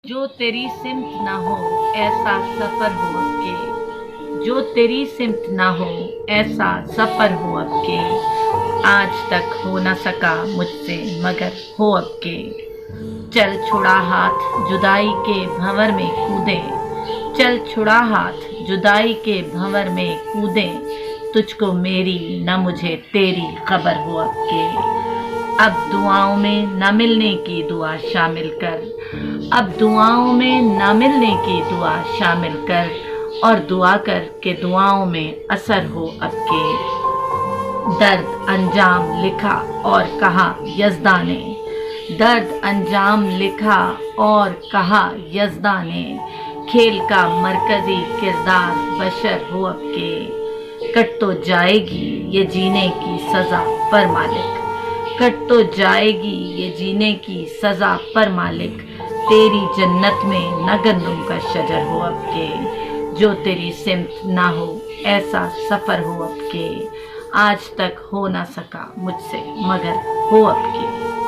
जो तेरी सिमत ना हो ऐसा सफर हो अब के, जो तेरी सिमत ना हो ऐसा सफर हो अब के, आज तक हो न सका मुझसे मगर हो अब के। चल छुड़ा हाथ जुदाई के भंवर में कूदे, चल छुड़ा हाथ जुदाई के भंवर में कूदे, तुझको मेरी न मुझे तेरी खबर हो अब के। अब दुआओं में न मिलने की दुआ शामिल कर, अब दुआओं में न मिलने की दुआ शामिल कर, और दुआ कर के दुआओं में असर हो अब के। दर्द अंजाम लिखा और कहा यज़दा ने, दर्द अंजाम लिखा और कहा यज़दा ने, खेल का मरकजी किरदार बशर हो अब के। कट तो जाएगी ये जीने की सज़ा पर मालिक, कट तो जाएगी ये जीने की सज़ा पर मालिक, तेरी जन्नत में न गंदम का शजर हो अब के। जो तेरी सिमत ना हो ऐसा सफ़र हो अब के, आज तक हो ना सका मुझसे मगर हो अब के।